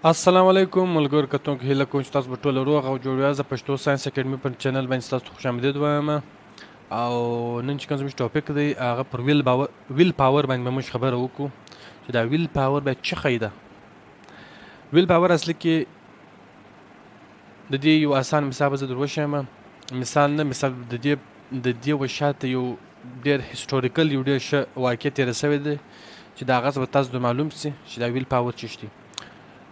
السلام علیکم ملګرو کتونکو هیله کوم چې تاسو به ټول روغ او جوړ یاست. د پښتو ساینس اکیډمي پر چینل باندې تاسو ته خوش آمدید وایم او نن چې کوم زموږ ټاپک دی هغه پر ویل پاور باندې به موږ خبره وکړو چې دا ویل پاور باید څه ښیي ده. ویل پاور اصلي کې د دې یو اسان مثال به زه در وښیم. مثال د دې وشاته یو ډېر هیسټوریکل یو ډېر ښه واقع تېره سوی دی چې د هغه څه به تاسو ته معلوم سي چې دا ویل پاور څه شي.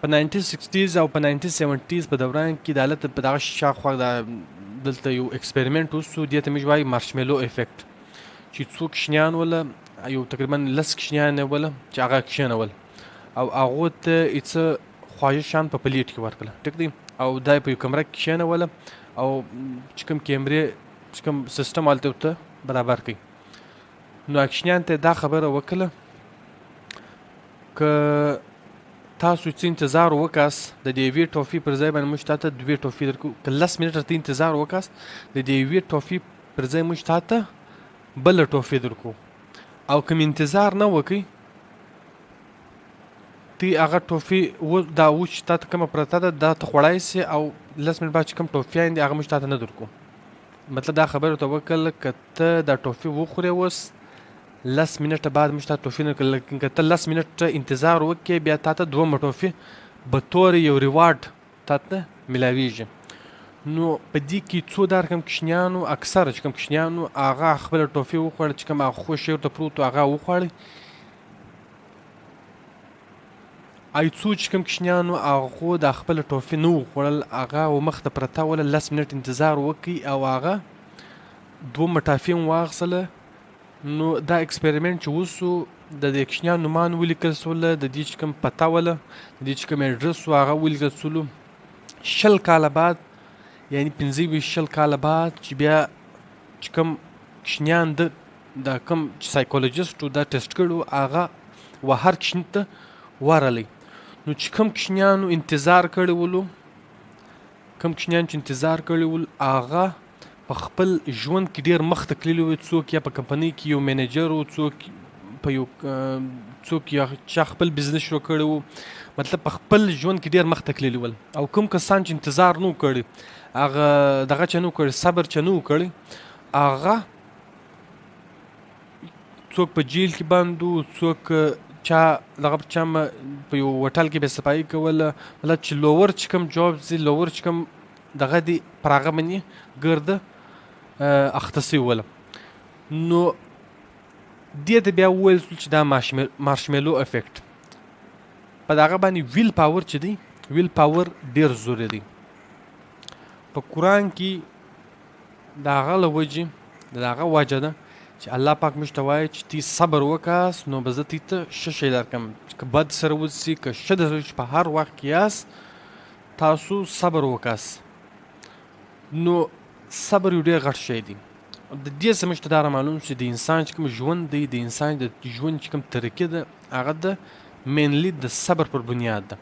په 1960s او په 1970s په دوران کې د هلته په دغه شاوخوا دلته یو اکسپریمنټ وسو، دې ته موږ وایو مارشمیلو افیکټ، چې څو کشنیان وله یو تقریبا 10 کشنیان یې وله چې هغه کښېنول او هغو ته یې څه خواږه شیان په پلیټ کې ورکړله، ټیک دی، او دا یې په یو کمره کې کښېنوله او چې کوم کیمرې چې کوم سیسټم هلته ورته برابر کړي. نو هغه کشنیانو ته یې دا خبره وکړله که تاسو څه انتظار وکاست د دې یوې ټوفي پر ځای باندې موږ تاته 2 ټوفي درکو، که 10 منټه ته انتظار وکاست د دې یوې ټوفي پر ځای موږ تاته بله ټوفي درکو، او کوم انتظار نه وکئ تی هغه ټوفي دا اوس چې تاته کومه پرته ده دا ته خوړای سي او 10 منټ بعد چې کوم ټوفیان دي هغه موږ تاته نه درکو. مطلب دا خبره ورته وکړله که ته دا ټوفي وخورې اوس 10 منټه بعد موږ ته ټوفي نه کړل، لیکن که ته 10 منټه انتظار وکړې بیا تاته 2 ټوفي به طور یو ریوارډ تاته ملاویږي. نو په دې کې څو دا رقم کشنیانو اکثره چې کوم کشنیانو هغه خپله ټوفي وخوړه، چې کوم هغه خوږ شی ورته پروت و هغه وخوړی، ای څو چې کوم کشنیانو هغو دا خپله ټوفي نه وخوړل هغه مخ ته پرته وله 10 منټ انتظار وکړي او هغه 2 ټافي هم واخیستله. نو دا اکسپریمنټ چې وسو د دې کشنیانو نومان ولیکل سوله، د دې چې کوم پته وله، د دې چې کوم اډرس و هغه ولیکل سولو. 20 کاله بعد یعنی 15-20 کاله بعد چې بیا چې کوم کشنیان د کوم سایکولوژیسټ و دا ټیسټ کړو هغه و هر کشني ته ورغلی. نو چې کوم کشنیانو انتظار کړی ولو، کوم کشنیان چې انتظار کړی ول هغه په خپل ژوند کې ډېر مخته تللي وو، څوک یا په کمپنۍ کې یو منیجر و، څوک یا چا خپل بزنس شروع کړی و، مطلب په خپل ژوند کې ډېر مخته تللي ول. او کوم کسان چې انتظار نه و کړی هغه دغه چې نه و کړی صبر چې نه و کړی هغه څوک په جیل کې بند و، څوک چا دغه چا په یو هوټل کې بې صفایي کوله، مطلب چې لوور چې کوم جاب دي لوور چې کوم دغه دي پر هغه باندې ګرده اخته سوي وله. نو دې ته بیا وویل سول چې دا مارشمیلو افیکټ. په دغه باندې ویل پاور چې دی ویل پاور ډېر ضروري دی. په قرآن کې د هغه له وجې د هغه وجه ده چې الله پاک موږ ته وایي چې تی صبر وکاست نو به زه تی ته ښه شی درکړم، که بد سره وسي که ښه در چې په هر وخت کې یاست تاسو صبر وکاست. نو صبر یو ډېر غټ شی دی. د دې څه موږ ته دا معلوم چې د انسان چې کوم ژوند دی د انسان د ژوند چې کوم طریقې ده هغه د مینلی د صبر پر بنیاد ده.